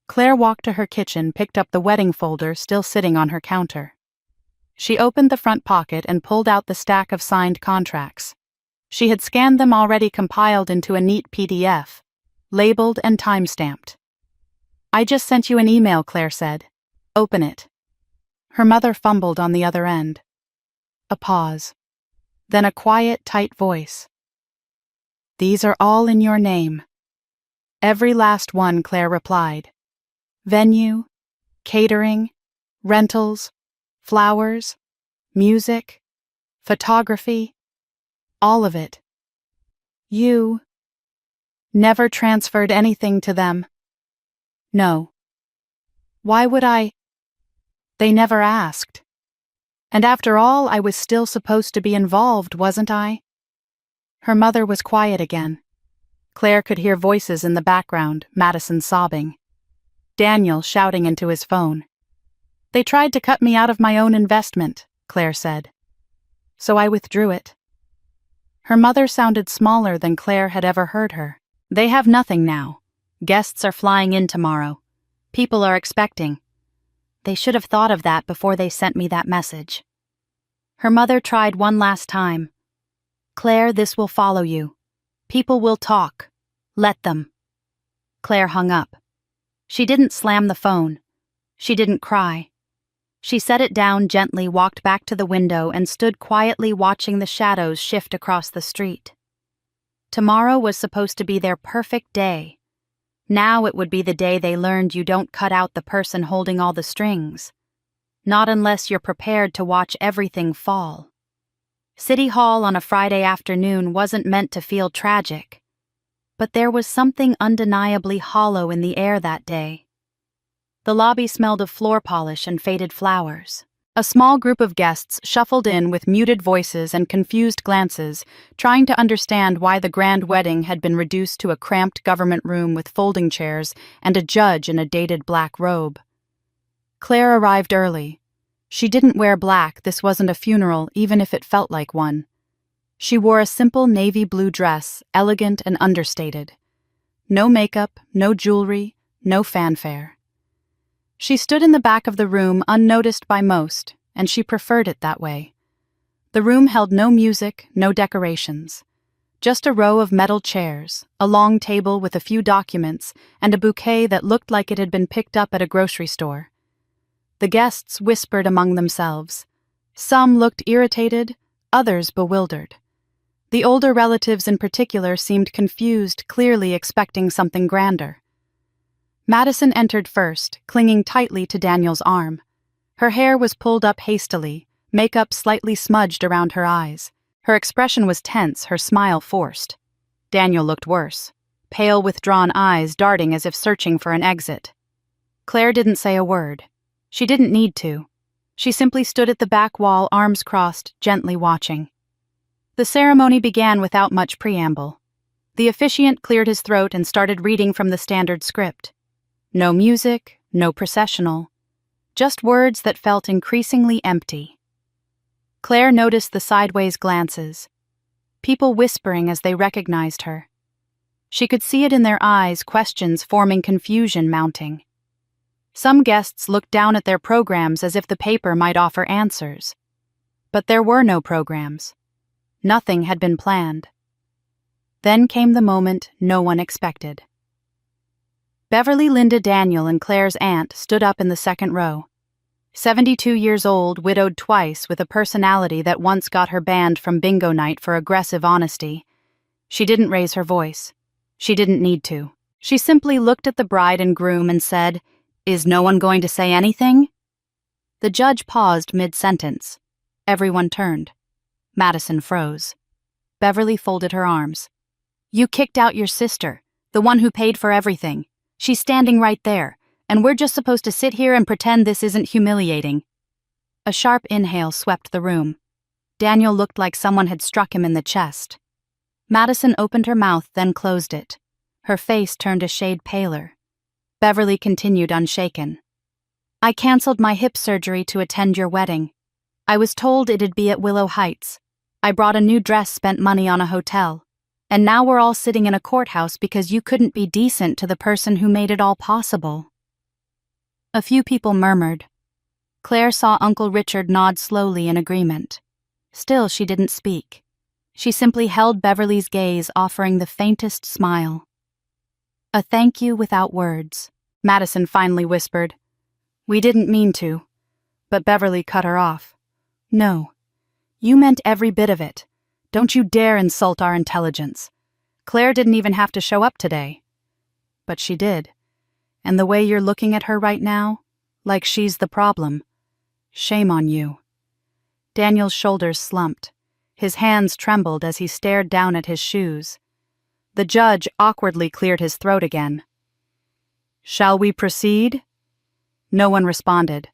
Claire walked to her kitchen, picked up the wedding folder still sitting on her counter. She opened the front pocket and pulled out the stack of signed contracts. She had scanned them, already compiled into a neat PDF, labeled and time-stamped. I just sent you an email, Claire said. Open it. Her mother fumbled on the other end. A pause. Then a quiet, tight voice. These are all in your name. Every last one, Claire replied. Venue, catering, rentals, flowers, music, photography, all of it. You never transferred anything to them. No. Why would I? They never asked. And after all, I was still supposed to be involved, wasn't I? Her mother was quiet again. Claire could hear voices in the background, Madison sobbing. Daniel shouting into his phone. They tried to cut me out of my own investment, Claire said. So I withdrew it. Her mother sounded smaller than Claire had ever heard her. They have nothing now. Guests are flying in tomorrow. People are expecting. They should have thought of that before they sent me that message. Her mother tried one last time. Claire, this will follow you. People will talk. Let them. Claire hung up. She didn't slam the phone. She didn't cry. She set it down gently, walked back to the window, and stood quietly watching the shadows shift across the street. Tomorrow was supposed to be their perfect day. Now it would be the day they learned you don't cut out the person holding all the strings. Not unless you're prepared to watch everything fall. City Hall on a Friday afternoon wasn't meant to feel tragic. But there was something undeniably hollow in the air that day. The lobby smelled of floor polish and faded flowers. A small group of guests shuffled in with muted voices and confused glances, trying to understand why the grand wedding had been reduced to a cramped government room with folding chairs and a judge in a dated black robe. Claire arrived early. She didn't wear black. This wasn't a funeral, even if it felt like one. She wore a simple navy blue dress, elegant and understated. No makeup, no jewelry, no fanfare. She stood in the back of the room, unnoticed by most, and she preferred it that way. The room held no music, no decorations. Just a row of metal chairs, a long table with a few documents, and a bouquet that looked like it had been picked up at a grocery store. The guests whispered among themselves. Some looked irritated, others bewildered. The older relatives in particular seemed confused, clearly expecting something grander. Madison entered first, clinging tightly to Daniel's arm. Her hair was pulled up hastily, makeup slightly smudged around her eyes. Her expression was tense, her smile forced. Daniel looked worse, pale, withdrawn eyes darting as if searching for an exit. Claire didn't say a word. She didn't need to. She simply stood at the back wall, arms crossed, gently watching. The ceremony began without much preamble. The officiant cleared his throat and started reading from the standard script. No music, no processional. Just words that felt increasingly empty. Claire noticed the sideways glances. people whispering as they recognized her. She could see it in their eyes, questions forming, confusion mounting. Some guests looked down at their programs as if the paper might offer answers. But there were no programs. Nothing had been planned. Then came the moment no one expected. Beverly Linda Daniel and Claire's aunt stood up in the second row. 72 years old, widowed twice, with a personality that once got her banned from bingo night for aggressive honesty. She didn't raise her voice. She didn't need to. She simply looked at the bride and groom and said, "Is no one going to say anything?" The judge paused mid-sentence. Everyone turned. Madison froze. Beverly folded her arms. "You kicked out your sister, the one who paid for everything. She's standing right there, and we're just supposed to sit here and pretend this isn't humiliating." A sharp inhale swept the room. Daniel looked like someone had struck him in the chest. Madison opened her mouth, then closed it. Her face turned a shade paler. Beverly continued unshaken. "I canceled my hip surgery to attend your wedding. I was told it'd be at Willow Heights. I brought a new dress, spent money on a hotel. And now we're all sitting in a courthouse because you couldn't be decent to the person who made it all possible." A few people murmured. Claire saw Uncle Richard nod slowly in agreement. Still, she didn't speak. She simply held Beverly's gaze, offering the faintest smile. "A thank you without words," Madison finally whispered. "We didn't mean to." But Beverly cut her off. "No. You meant every bit of it. Don't you dare insult our intelligence. Claire didn't even have to show up today." But she did. And the way you're looking at her right now, like she's the problem. Shame on you. Daniel's shoulders slumped. His hands trembled as he stared down at his shoes. The judge awkwardly cleared his throat again. "Shall we proceed?" No one responded.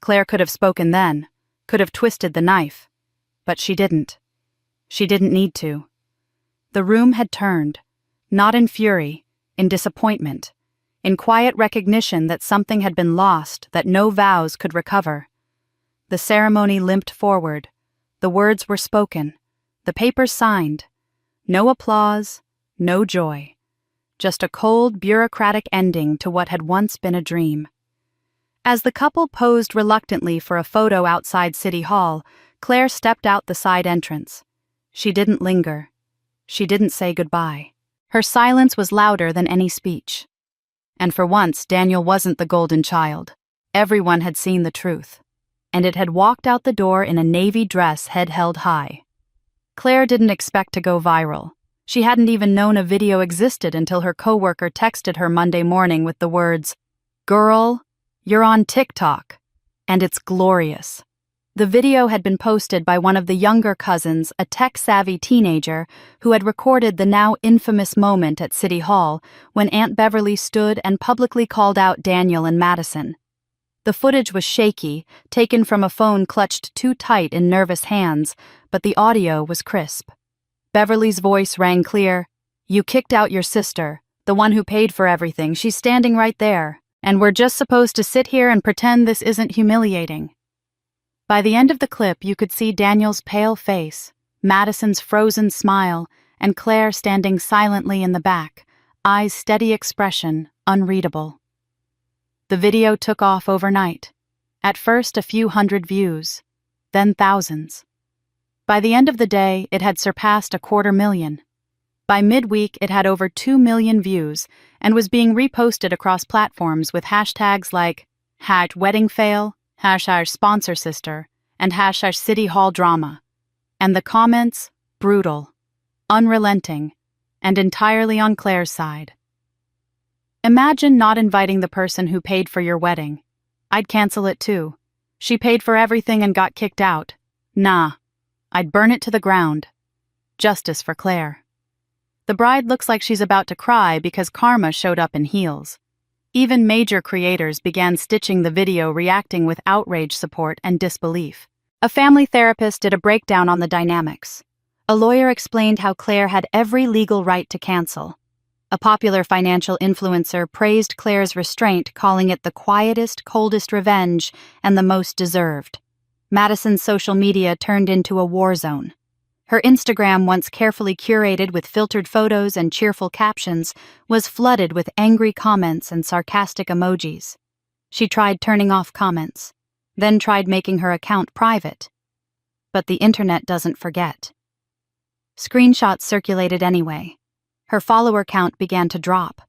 Claire could have spoken then, could have twisted the knife. But she didn't. She didn't need to. The room had turned, not in fury, in disappointment, in quiet recognition that something had been lost that no vows could recover. The ceremony limped forward. The words were spoken. The papers signed. No applause, no joy. Just a cold, bureaucratic ending to what had once been a dream. As the couple posed reluctantly for a photo outside City Hall, Claire stepped out the side entrance. She didn't linger. She didn't say goodbye. Her silence was louder than any speech. And for once, Daniel wasn't the golden child. Everyone had seen the truth. And it had walked out the door in a navy dress, head held high. Claire didn't expect to go viral. She hadn't even known a video existed until her coworker texted her Monday morning with the words, "Girl, you're on TikTok. And it's glorious." The video had been posted by one of the younger cousins, a tech-savvy teenager, who had recorded the now infamous moment at City Hall when Aunt Beverly stood and publicly called out Daniel and Madison. The footage was shaky, taken from a phone clutched too tight in nervous hands, but the audio was crisp. Beverly's voice rang clear. "You kicked out your sister, the one who paid for everything. She's standing right there. And we're just supposed to sit here and pretend this isn't humiliating." By the end of the clip, you could see Daniel's pale face, Madison's frozen smile, and Claire standing silently in the back, eyes steady expression, unreadable. The video took off overnight. At first, a few hundred views, then thousands. By the end of the day, it had surpassed 250,000. By midweek, it had over 2 million views and was being reposted across platforms with hashtags like #weddingfail, #sponsorsister, and #City Hall drama. And the comments, brutal, unrelenting, and entirely on Claire's side. Imagine not inviting the person who paid for your wedding. I'd cancel it too. She paid for everything and got kicked out. Nah, I'd burn it to the ground. Justice for Claire. The bride looks like she's about to cry because karma showed up in heels. Even major creators began stitching the video, reacting with outrage, support, and disbelief. A family therapist did a breakdown on the dynamics. A lawyer explained how Claire had every legal right to cancel. A popular financial influencer praised Claire's restraint, calling it the quietest, coldest revenge and the most deserved. Madison's social media turned into a war zone. Her Instagram, once carefully curated with filtered photos and cheerful captions, was flooded with angry comments and sarcastic emojis. She tried turning off comments, then tried making her account private. But the internet doesn't forget. Screenshots circulated anyway. Her follower count began to drop.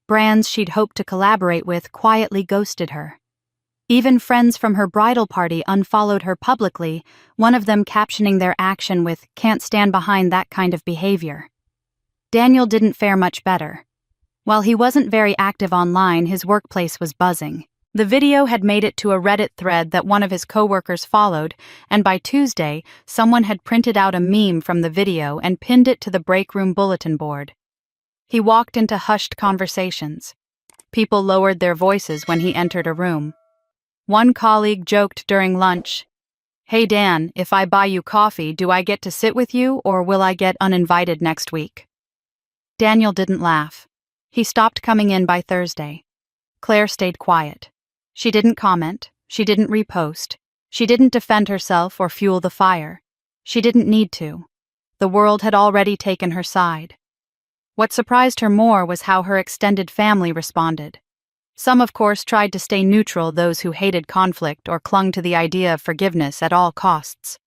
Brands she'd hoped to collaborate with quietly ghosted her. Even friends from her bridal party unfollowed her publicly, one of them captioning their action with "Can't stand behind that kind of behavior." Daniel didn't fare much better. While he wasn't very active online, his workplace was buzzing. The video had made it to a Reddit thread that one of his coworkers followed, and by Tuesday, someone had printed out a meme from the video and pinned it to the break room bulletin board. He walked into hushed conversations. People lowered their voices when he entered a room. One colleague joked during lunch, "Hey Dan, if I buy you coffee, do I get to sit with you or will I get uninvited next week?" Daniel didn't laugh. He stopped coming in by Thursday. Claire stayed quiet. She didn't comment, she didn't repost, she didn't defend herself or fuel the fire. She didn't need to. The world had already taken her side. What surprised her more was how her extended family responded. Some, of course, tried to stay neutral, those who hated conflict or clung to the idea of forgiveness at all costs.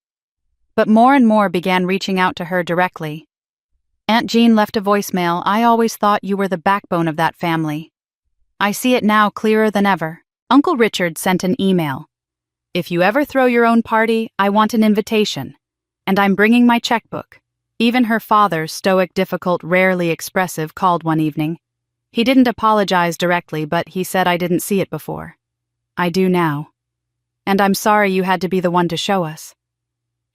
But more and more began reaching out to her directly. "Aunt Jean left a voicemail. I always thought you were the backbone of that family. I see it now clearer than ever." Uncle Richard sent an email. "If you ever throw your own party, I want an invitation. And I'm bringing my checkbook." Even her father, stoic, difficult, rarely expressive, called one evening. He didn't apologize directly, but he said, "I didn't see it before. I do now. And I'm sorry you had to be the one to show us."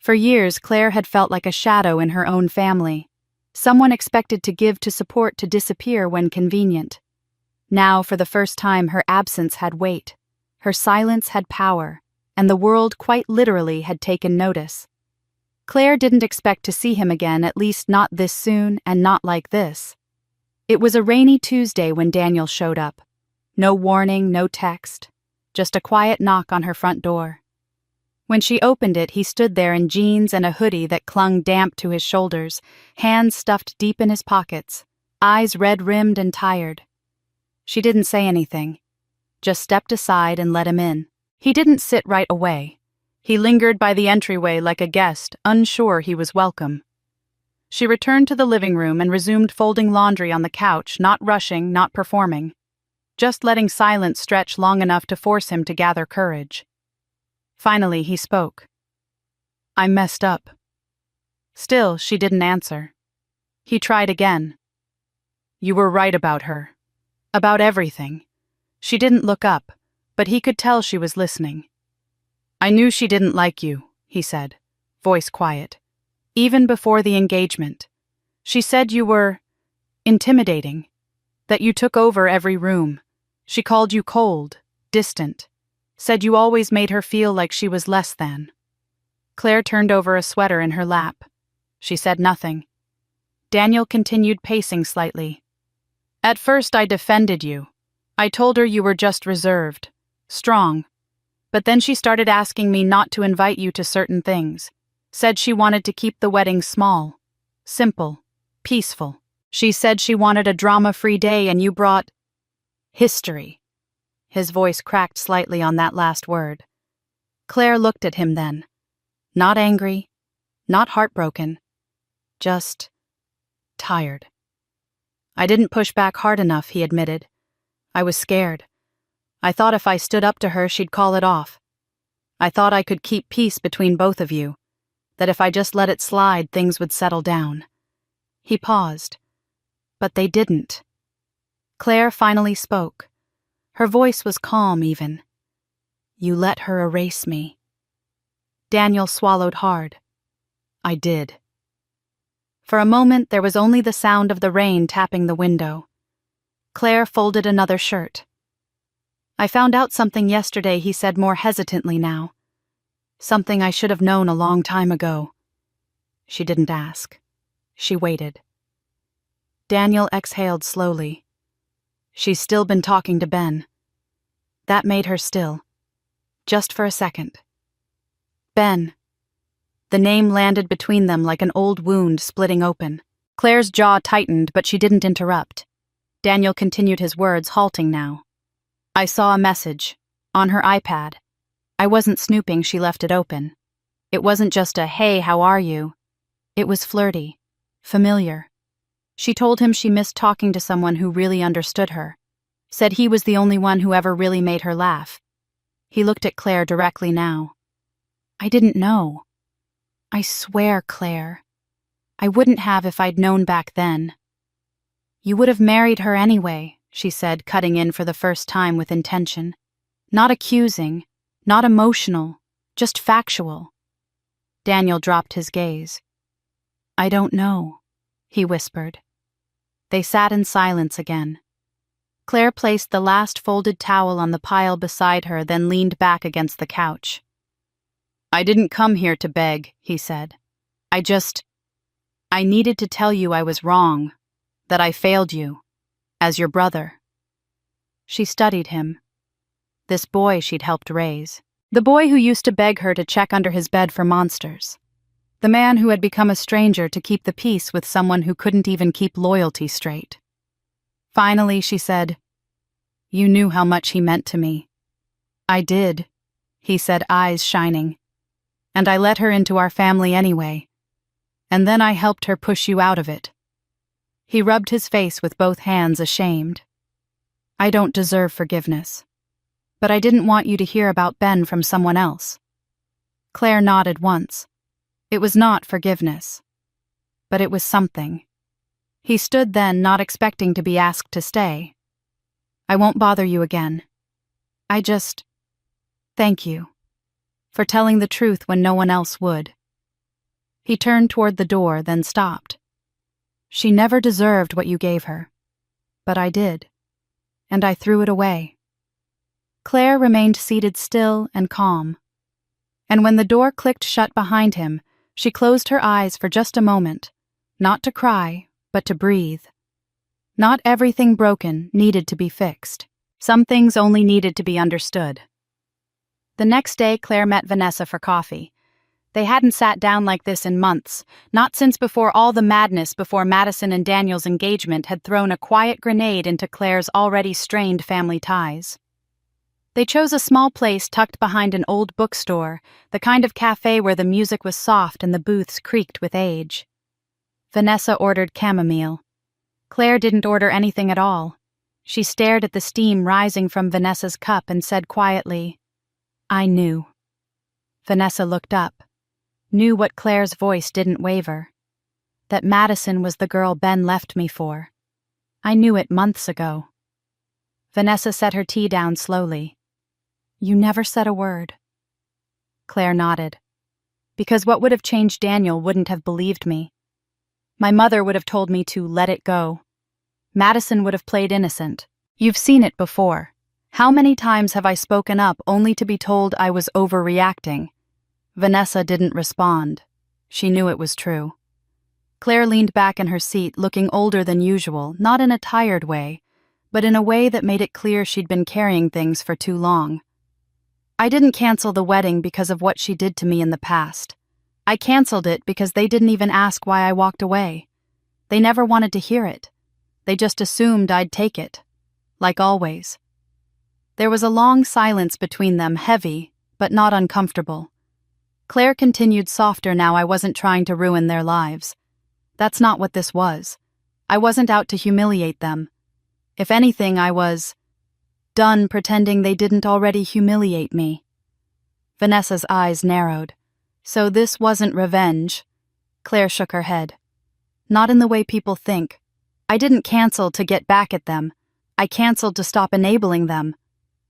For years, Claire had felt like a shadow in her own family. Someone expected to give to support to disappear when convenient. Now, for the first time, her absence had weight. Her silence had power, and the world quite literally had taken notice. Claire didn't expect to see him again, at least not this soon and not like this. It was a rainy Tuesday when Daniel showed up. No warning, no text, just a quiet knock on her front door. When she opened it, he stood there in jeans and a hoodie that clung damp to his shoulders, hands stuffed deep in his pockets, eyes red-rimmed and tired. She didn't say anything, just stepped aside and let him in. He didn't sit right away. He lingered by the entryway like a guest, unsure he was welcome. She returned to the living room and resumed folding laundry on the couch, not rushing, not performing, just letting silence stretch long enough to force him to gather courage. Finally, he spoke. "I messed up." Still, she didn't answer. He tried again. "You were right about her. About everything." She didn't look up, but he could tell she was listening. "I knew she didn't like you," he said, voice quiet. "Even before the engagement. She said you were intimidating, that you took over every room. She called you cold, distant, said you always made her feel like she was less than." Claire turned over a sweater in her lap. She said nothing. Daniel continued pacing slightly. "At first I defended you. I told her you were just reserved, strong. But then she started asking me not to invite you to certain things. Said she wanted to keep the wedding small, simple, peaceful. She said she wanted a drama-free day and you brought history." His voice cracked slightly on that last word. Claire looked at him then. Not angry, not heartbroken, just tired. "I didn't push back hard enough," he admitted. "I was scared. I thought if I stood up to her, she'd call it off. I thought I could keep peace between both of you, that if I just let it slide, things would settle down." He paused. But they didn't. Claire finally spoke. Her voice was calm even. "You let her erase me." Daniel swallowed hard. "I did." For a moment, there was only the sound of the rain tapping the window. Claire folded another shirt. "I found out something yesterday," he said more hesitantly now. "Something I should have known a long time ago." She didn't ask. She waited. Daniel exhaled slowly. She's still been talking to Ben. That made her still. Just for a second. Ben. The name landed between them like an old wound splitting open. Claire's jaw tightened, but she didn't interrupt. Daniel continued his words, halting now. I saw a message. On her iPad. I wasn't snooping, she left it open. It wasn't just a, hey, how are you? It was flirty. Familiar. She told him she missed talking to someone who really understood her. Said he was the only one who ever really made her laugh. He looked at Claire directly now. I didn't know. I swear, Claire. I wouldn't have if I'd known back then. You would have married her anyway, she said, cutting in for the first time with intention. Not accusing, not emotional, just factual. Daniel dropped his gaze. I don't know, he whispered. They sat in silence again. Claire placed the last folded towel on the pile beside her, then leaned back against the couch. I didn't come here to beg, he said. I needed to tell you I was wrong, that I failed you, as your brother. She studied him. This boy she'd helped raise. The boy who used to beg her to check under his bed for monsters. The man who had become a stranger to keep the peace with someone who couldn't even keep loyalty straight. Finally, she said, You knew how much he meant to me. I did, he said, eyes shining. And I let her into our family anyway. And then I helped her push you out of it. He rubbed his face with both hands, ashamed. I don't deserve forgiveness. But I didn't want you to hear about Ben from someone else. Claire nodded once. It was not forgiveness. But it was something. He stood then, not expecting to be asked to stay. I won't bother you again. Thank you. For telling the truth when no one else would. He turned toward the door, then stopped. She never deserved what you gave her. But I did. And I threw it away. Claire remained seated still and calm. And when the door clicked shut behind him, she closed her eyes for just a moment, not to cry, but to breathe. Not everything broken needed to be fixed. Some things only needed to be understood. The next day, Claire met Vanessa for coffee. They hadn't sat down like this in months, not since before all the madness before Madison and Daniel's engagement had thrown a quiet grenade into Claire's already strained family ties. They chose a small place tucked behind an old bookstore, the kind of cafe where the music was soft and the booths creaked with age. Vanessa ordered chamomile. Claire didn't order anything at all. She stared at the steam rising from Vanessa's cup and said quietly, I knew. Vanessa looked up, knew what Claire's voice didn't waver. That Madison was the girl Ben left me for. I knew it months ago. Vanessa set her tea down slowly. You never said a word. Claire nodded. Because what would have changed Daniel wouldn't have believed me. My mother would have told me to let it go. Madison would have played innocent. You've seen it before. How many times have I spoken up only to be told I was overreacting? Vanessa didn't respond. She knew it was true. Claire leaned back in her seat, looking older than usual, not in a tired way, but in a way that made it clear she'd been carrying things for too long. I didn't cancel the wedding because of what she did to me in the past. I canceled it because they didn't even ask why I walked away. They never wanted to hear it. They just assumed I'd take it. Like always. There was a long silence between them, heavy, but not uncomfortable. Claire continued softer now. I wasn't trying to ruin their lives. That's not what this was. I wasn't out to humiliate them. If anything, I was done pretending they didn't already humiliate me. Vanessa's eyes narrowed. So this wasn't revenge. Claire shook her head. Not in the way people think. I didn't cancel to get back at them. I canceled to stop enabling them.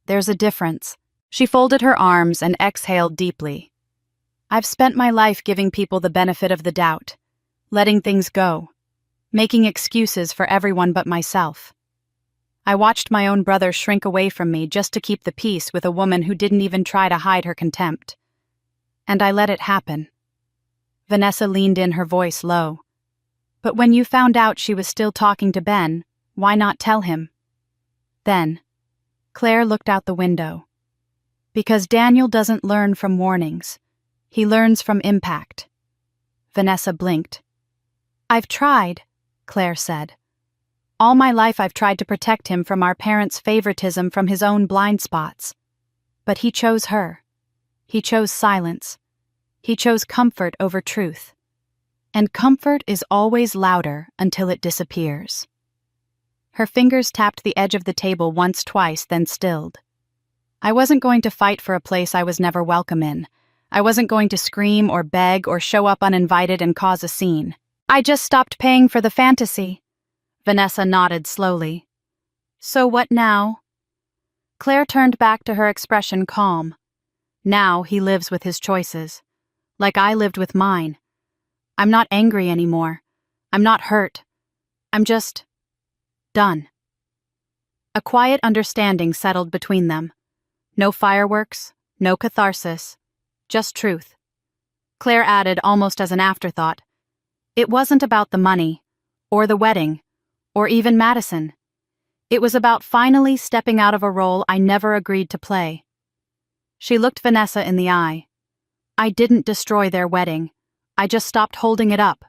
There's a difference. She folded her arms and exhaled deeply. I've spent my life giving people the benefit of the doubt, letting things go, making excuses for everyone but myself. I watched my own brother shrink away from me just to keep the peace with a woman who didn't even try to hide her contempt. And I let it happen. Vanessa leaned in, her voice low. But when you found out she was still talking to Ben, why not tell him? Then, Claire looked out the window. Because Daniel doesn't learn from warnings. He learns from impact. Vanessa blinked. "I've tried," Claire said. "All my life I've tried to protect him from our parents' favoritism, from his own blind spots. But he chose her. He chose silence. He chose comfort over truth. And comfort is always louder until it disappears." Her fingers tapped the edge of the table once, twice, then stilled. "I wasn't going to fight for a place I was never welcome in. I wasn't going to scream or beg or show up uninvited and cause a scene. I just stopped paying for the fantasy." Vanessa nodded slowly. "So what now?" Claire turned back to her expression calm. "Now he lives with his choices. Like I lived with mine. I'm not angry anymore. I'm not hurt. I'm just done." A quiet understanding settled between them. No fireworks, no catharsis, just truth. Claire added, almost as an afterthought, "It wasn't about the money, or the wedding, or even Madison. It was about finally stepping out of a role I never agreed to play." She looked Vanessa in the eye. "I didn't destroy their wedding. I just stopped holding it up."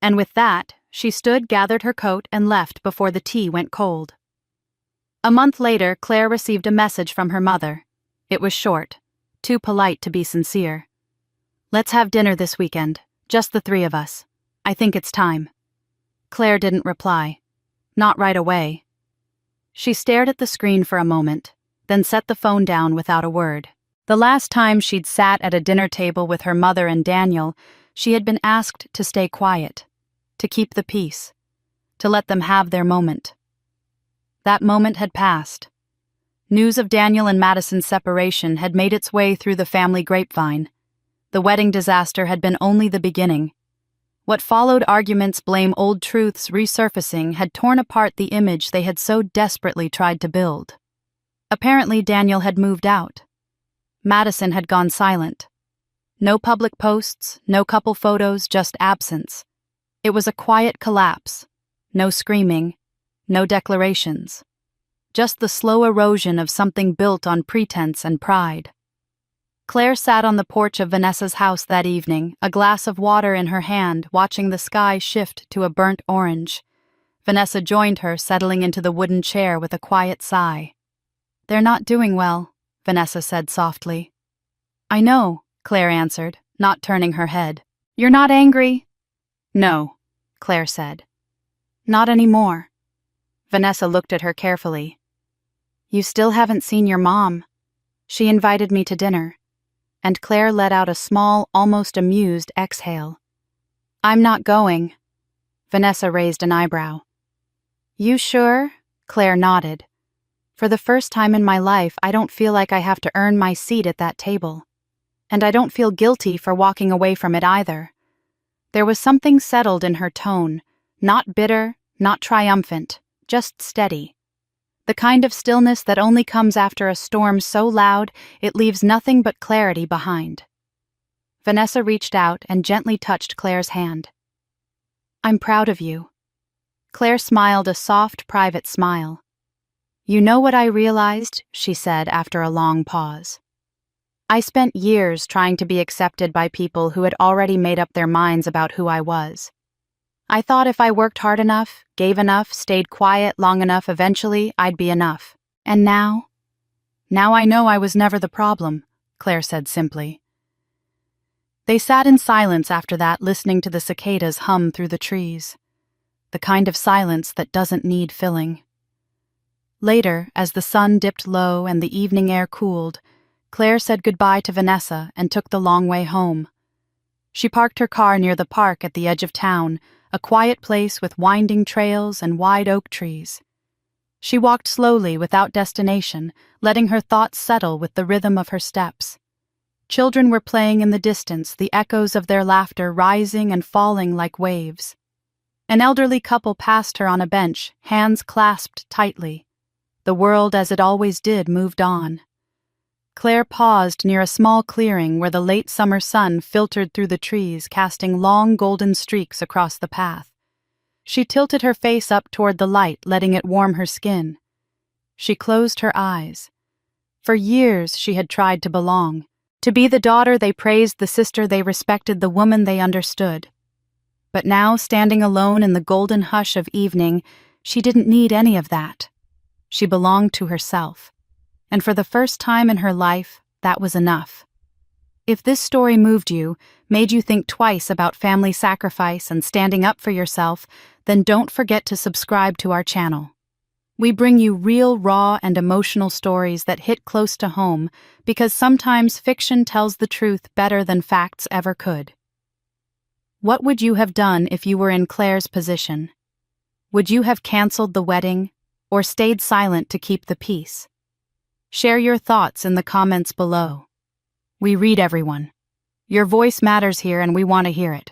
And with that, she stood, gathered her coat, and left before the tea went cold. A month later, Claire received a message from her mother. It was short, too polite to be sincere. "Let's have dinner this weekend, just the three of us. I think it's time." Claire didn't reply. Not right away. She stared at the screen for a moment, then set the phone down without a word. The last time she'd sat at a dinner table with her mother and Daniel, she had been asked to stay quiet, to keep the peace, to let them have their moment. That moment had passed. News of Daniel and Madison's separation had made its way through the family grapevine. The wedding disaster had been only the beginning. What followed, arguments, blame, old truths resurfacing, had torn apart the image they had so desperately tried to build. Apparently, Daniel had moved out. Madison had gone silent. No public posts, no couple photos, just absence. It was a quiet collapse. No screaming, no declarations. Just the slow erosion of something built on pretense and pride. Claire sat on the porch of Vanessa's house that evening, a glass of water in her hand, watching the sky shift to a burnt orange. Vanessa joined her, settling into the wooden chair with a quiet sigh. "They're not doing well," Vanessa said softly. "I know," Claire answered, not turning her head. "You're not angry?" "No," Claire said. "Not anymore." Vanessa looked at her carefully. "You still haven't seen your mom. She invited me to dinner." And Claire let out a small, almost amused exhale. "I'm not going." Vanessa raised an eyebrow. "You sure?" Claire nodded. "For the first time in my life, I don't feel like I have to earn my seat at that table. And I don't feel guilty for walking away from it either." There was something settled in her tone, not bitter, not triumphant, just steady. The kind of stillness that only comes after a storm so loud it leaves nothing but clarity behind. Vanessa reached out and gently touched Claire's hand. "I'm proud of you." Claire smiled a soft, private smile. "You know what I realized?" she said after a long pause. "I spent years trying to be accepted by people who had already made up their minds about who I was. I thought if I worked hard enough, gave enough, stayed quiet long enough, eventually I'd be enough. And now? Now I know I was never the problem," Claire said simply. They sat in silence after that, listening to the cicadas hum through the trees. The kind of silence that doesn't need filling. Later, as the sun dipped low and the evening air cooled, Claire said goodbye to Vanessa and took the long way home. She parked her car near the park at the edge of town, a quiet place with winding trails and wide oak trees. She walked slowly without destination, letting her thoughts settle with the rhythm of her steps. Children were playing in the distance, the echoes of their laughter rising and falling like waves. An elderly couple passed her on a bench, hands clasped tightly. The world, as it always did, moved on. Claire paused near a small clearing where the late summer sun filtered through the trees, casting long golden streaks across the path. She tilted her face up toward the light, letting it warm her skin. She closed her eyes. For years she had tried to belong, To be the daughter they praised, the sister they respected, the woman they understood. But now, standing alone in the golden hush of evening, she didn't need any of that. She belonged to herself. And for the first time in her life, that was enough. If this story moved you, made you think twice about family sacrifice and standing up for yourself, then don't forget to subscribe to our channel. We bring you real, raw, and emotional stories that hit close to home, because sometimes fiction tells the truth better than facts ever could. What would you have done if you were in Claire's position? Would you have canceled the wedding, or stayed silent to keep the peace? Share your thoughts in the comments below. We read everyone. Your voice matters here, and we want to hear it.